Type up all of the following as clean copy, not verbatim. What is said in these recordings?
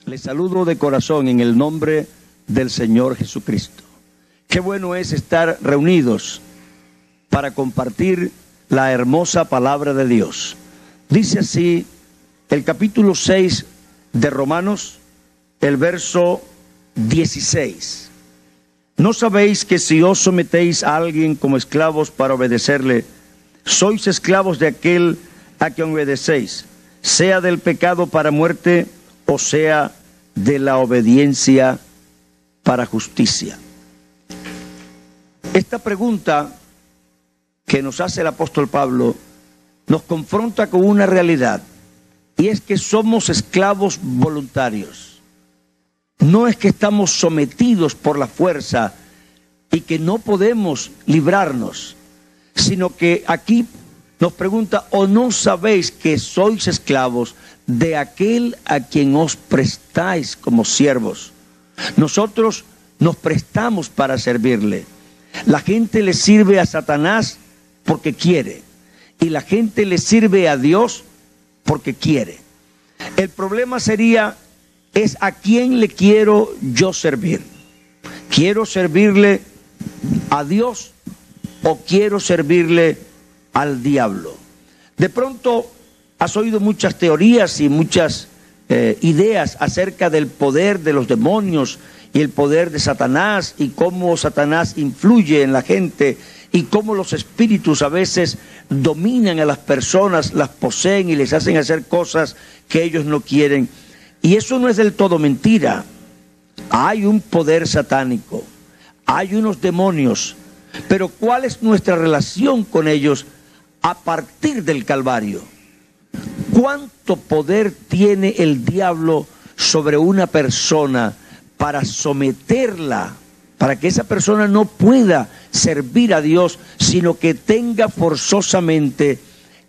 Les saludo de corazón en el nombre del Señor Jesucristo. Qué bueno es estar reunidos para compartir la hermosa palabra de Dios. Dice así el capítulo 6 de Romanos, el verso 16. ¿No sabéis que si os sometéis a alguien como esclavos para obedecerle, sois esclavos de aquel a quien obedecéis, sea del pecado para muerte o sea de la obediencia para justicia? Esta pregunta que nos hace el apóstol Pablo nos confronta con una realidad, y es que somos esclavos voluntarios. No es que estamos sometidos por la fuerza y que no podemos librarnos, sino que aquí nos pregunta: ¿o no sabéis que sois esclavos de aquel a quien os prestáis como siervos? Nosotros nos prestamos para servirle. La gente le sirve a Satanás porque quiere, y la gente le sirve a Dios porque quiere. El problema es a quién le quiero yo servir. ¿Quiero servirle a Dios o quiero servirle al diablo? De pronto has oído muchas teorías y muchas ideas acerca del poder de los demonios y el poder de Satanás, y cómo Satanás influye en la gente, y cómo los espíritus a veces dominan a las personas, las poseen y les hacen hacer cosas que ellos no quieren. Y eso no es del todo mentira. Hay un poder satánico, hay unos demonios, pero ¿cuál es nuestra relación con ellos a partir del Calvario? ¿Cuánto poder tiene el diablo sobre una persona para someterla, para que esa persona no pueda servir a Dios, sino que tenga forzosamente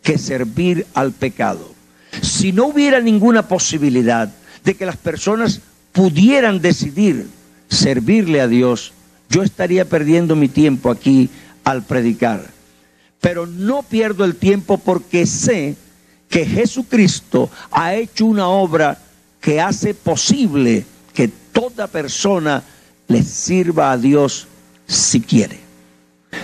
que servir al pecado? Si no hubiera ninguna posibilidad de que las personas pudieran decidir servirle a Dios, yo estaría perdiendo mi tiempo aquí al predicar. Pero no pierdo el tiempo porque sé que Jesucristo ha hecho una obra que hace posible que toda persona le sirva a Dios si quiere.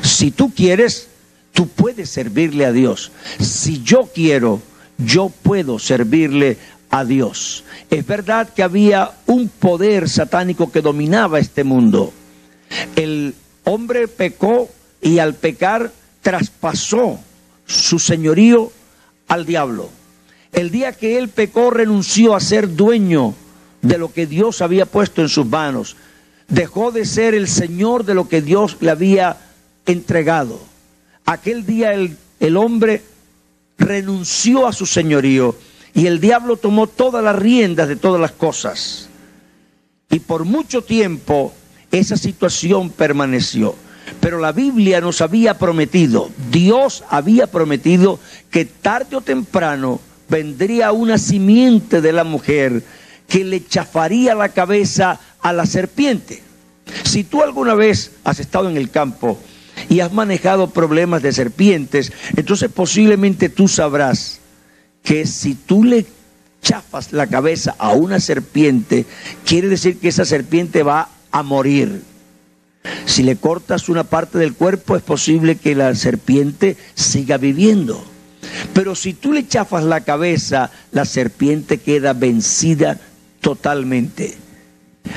Si tú quieres, tú puedes servirle a Dios. Si yo quiero, yo puedo servirle a Dios. Es verdad que había un poder satánico que dominaba este mundo. El hombre pecó y al pecar traspasó su señorío al diablo. El día que él pecó, renunció a ser dueño de lo que Dios había puesto en sus manos. Dejó de ser el señor de lo que Dios le había entregado. Aquel día el hombre renunció a su señorío y el diablo tomó todas las riendas de todas las cosas. Y por mucho tiempo esa situación permaneció. Pero la Biblia nos había prometido, Dios había prometido, que tarde o temprano vendría una simiente de la mujer que le chafaría la cabeza a la serpiente. Si tú alguna vez has estado en el campo y has manejado problemas de serpientes, entonces posiblemente tú sabrás que si tú le chafas la cabeza a una serpiente, quiere decir que esa serpiente va a morir. Si le cortas una parte del cuerpo, es posible que la serpiente siga viviendo. Pero si tú le chafas la cabeza, la serpiente queda vencida totalmente.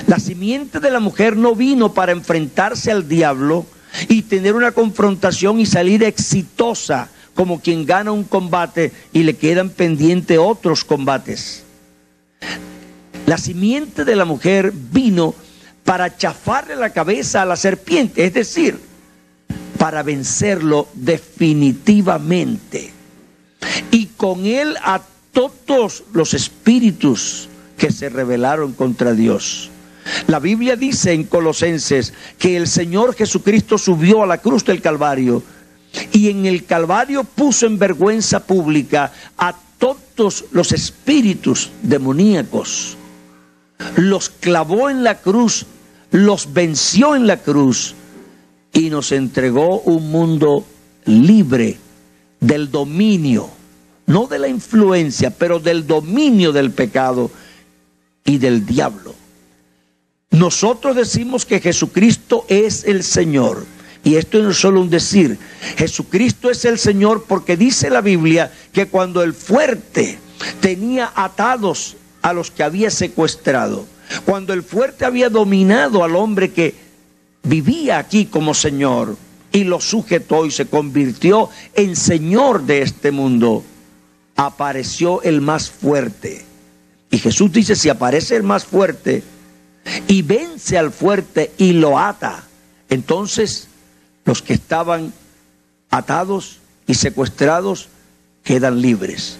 La simiente de la mujer no vino para enfrentarse al diablo y tener una confrontación y salir exitosa como quien gana un combate y le quedan pendientes otros combates. La simiente de la mujer vino para chafarle la cabeza a la serpiente, es decir, para vencerlo definitivamente. Y con él a todos los espíritus que se rebelaron contra Dios. La Biblia dice en Colosenses que el Señor Jesucristo subió a la cruz del Calvario y en el Calvario puso en vergüenza pública a todos los espíritus demoníacos. Los clavó en la cruz, los venció en la cruz y nos entregó un mundo libre del dominio, no de la influencia, pero del dominio del pecado y del diablo. Nosotros decimos que Jesucristo es el Señor. Y esto no es solo un decir. Jesucristo es el Señor porque dice la Biblia que cuando el fuerte tenía atados a los que había secuestrado, cuando el fuerte había dominado al hombre que vivía aquí como Señor y lo sujetó y se convirtió en Señor de este mundo, apareció el más fuerte. Y Jesús dice, si aparece el más fuerte y vence al fuerte y lo ata, entonces los que estaban atados y secuestrados quedan libres.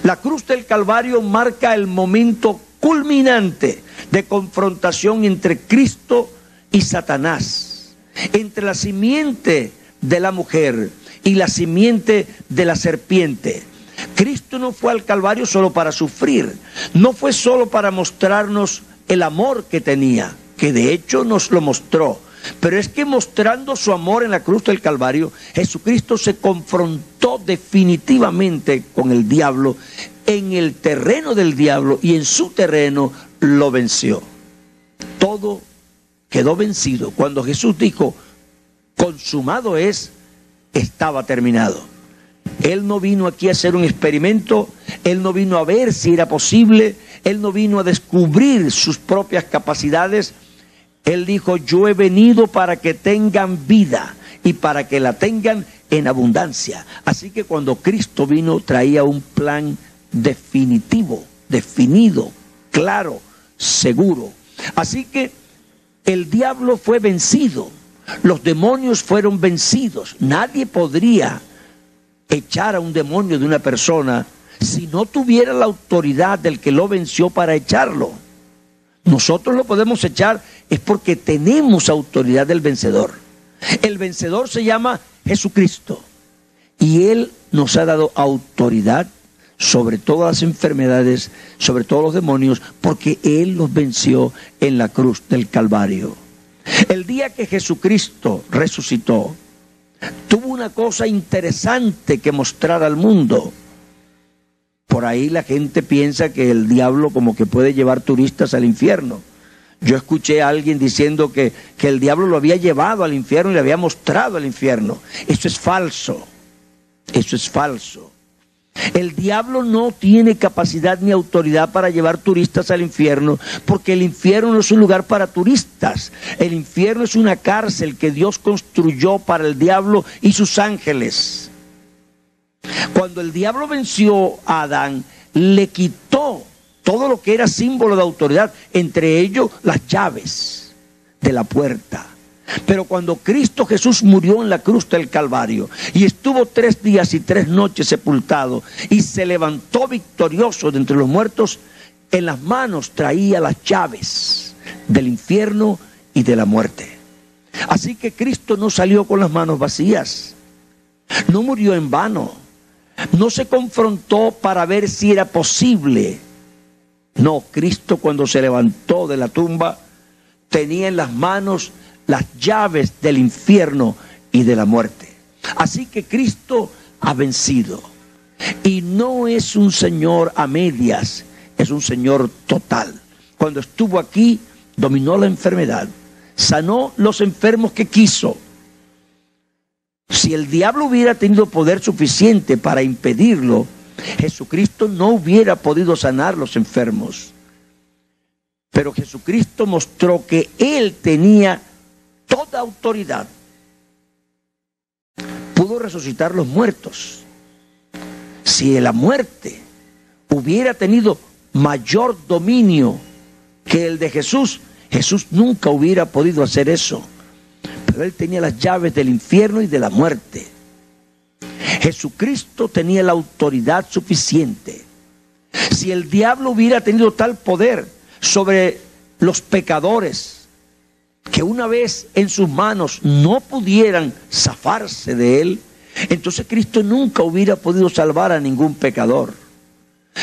La cruz del Calvario marca el momento culminante de confrontación entre Cristo y Satanás, entre la simiente de la mujer y la simiente de la serpiente. Cristo no fue al Calvario solo para sufrir, no fue solo para mostrarnos el amor que tenía, que de hecho nos lo mostró, pero es que mostrando su amor en la cruz del Calvario, Jesucristo se confrontó definitivamente con el diablo en el terreno del diablo y en su terreno lo venció. Todo quedó vencido. Cuando Jesús dijo, consumado es, estaba terminado. Él no vino aquí a hacer un experimento, Él no vino a ver si era posible, Él no vino a descubrir sus propias capacidades. Él dijo, yo he venido para que tengan vida y para que la tengan en abundancia. Así que cuando Cristo vino traía un plan definitivo, definido, claro, seguro. Así que el diablo fue vencido, los demonios fueron vencidos. Nadie podría echar a un demonio de una persona si no tuviera la autoridad del que lo venció para echarlo. Nosotros lo podemos echar es porque tenemos autoridad del vencedor. El vencedor se llama Jesucristo y Él nos ha dado autoridad sobre todas las enfermedades, sobre todos los demonios, porque Él los venció en la cruz del Calvario. El día que Jesucristo resucitó, tuvo una cosa interesante que mostrar al mundo. Por ahí la gente piensa que el diablo como que puede llevar turistas al infierno. Yo escuché a alguien diciendo que el diablo lo había llevado al infierno y le había mostrado el infierno. Eso es falso. Eso es falso. El diablo no tiene capacidad ni autoridad para llevar turistas al infierno, porque el infierno no es un lugar para turistas. El infierno es una cárcel que Dios construyó para el diablo y sus ángeles. Cuando el diablo venció a Adán, le quitó todo lo que era símbolo de autoridad, entre ellos las llaves de la puerta. Pero cuando Cristo Jesús murió en la cruz del Calvario y estuvo 3 días y 3 noches sepultado y se levantó victorioso de entre los muertos, en las manos traía las llaves del infierno y de la muerte. Así que Cristo no salió con las manos vacías, no murió en vano, no se confrontó para ver si era posible. No, Cristo cuando se levantó de la tumba tenía en las manos las llaves del infierno y de la muerte. Así que Cristo ha vencido. Y no es un Señor a medias, es un Señor total. Cuando estuvo aquí, dominó la enfermedad, sanó los enfermos que quiso. Si el diablo hubiera tenido poder suficiente para impedirlo, Jesucristo no hubiera podido sanar los enfermos. Pero Jesucristo mostró que Él tenía toda autoridad. Pudo resucitar los muertos. Si la muerte hubiera tenido mayor dominio que el de Jesús, Jesús nunca hubiera podido hacer eso. Pero Él tenía las llaves del infierno y de la muerte. Jesucristo tenía la autoridad suficiente. Si el diablo hubiera tenido tal poder sobre los pecadores, que una vez en sus manos no pudieran zafarse de él, entonces Cristo nunca hubiera podido salvar a ningún pecador.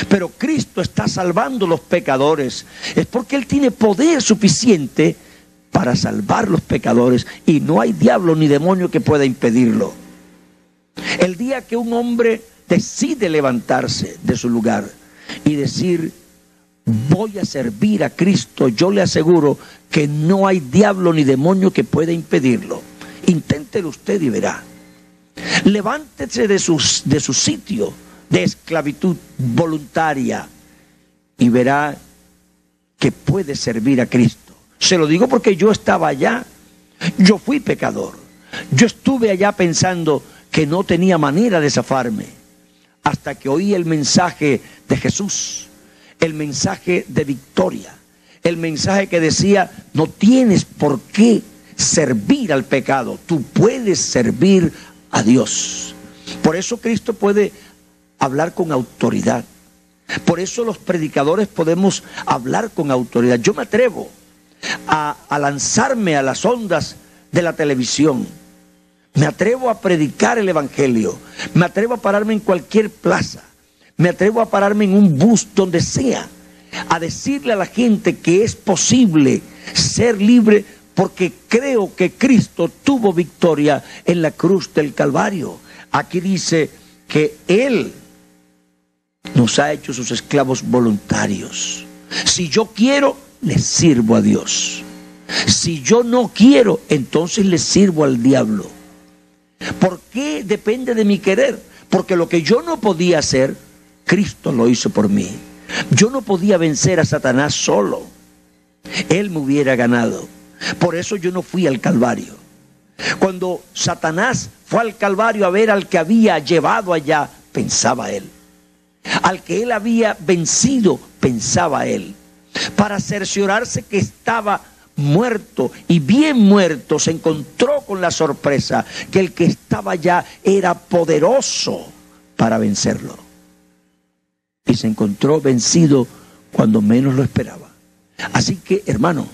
Pero Cristo está salvando a los pecadores, es porque Él tiene poder suficiente para salvar a los pecadores, y no hay diablo ni demonio que pueda impedirlo. El día que un hombre decide levantarse de su lugar y decir: voy a servir a Cristo, yo le aseguro que no hay diablo ni demonio que pueda impedirlo. Inténtelo usted y verá. Levántese de su sitio de esclavitud voluntaria y verá que puede servir a Cristo. Se lo digo porque yo estaba allá, yo fui pecador, yo estuve allá pensando que no tenía manera de zafarme, hasta que oí el mensaje de Jesús, el mensaje de victoria, el mensaje que decía: no tienes por qué servir al pecado, tú puedes servir a Dios. Por eso Cristo puede hablar con autoridad. Por eso los predicadores podemos hablar con autoridad. Yo me atrevo a lanzarme a las ondas de la televisión. Me atrevo a predicar el evangelio. Me atrevo a pararme en cualquier plaza. Me atrevo a pararme en un bus, donde sea, a decirle a la gente que es posible ser libre, porque creo que Cristo tuvo victoria en la cruz del Calvario. Aquí dice que Él nos ha hecho sus esclavos voluntarios. Si yo quiero, le sirvo a Dios. Si yo no quiero, entonces le sirvo al diablo. ¿Por qué depende de mi querer? Porque lo que yo no podía hacer, Cristo lo hizo por mí. Yo no podía vencer a Satanás solo. Él me hubiera ganado. Por eso yo no fui al Calvario. Cuando Satanás fue al Calvario a ver al que había llevado allá, pensaba él. Al que él había vencido, pensaba él. Para cerciorarse que estaba muerto y bien muerto, se encontró con la sorpresa que el que estaba allá era poderoso para vencerlo. Y se encontró vencido cuando menos lo esperaba. Así que, hermano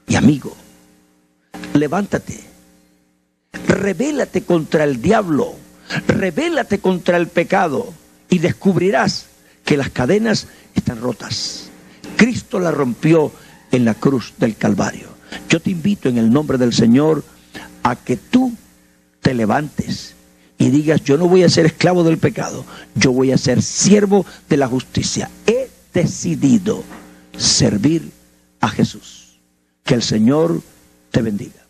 y amigo, levántate, rebélate contra el diablo, rebélate contra el pecado, y descubrirás que las cadenas están rotas. Cristo las rompió en la cruz del Calvario. Yo te invito en el nombre del Señor a que tú te levantes y digas: yo no voy a ser esclavo del pecado, yo voy a ser siervo de la justicia. He decidido servir a Jesús. Que el Señor te bendiga.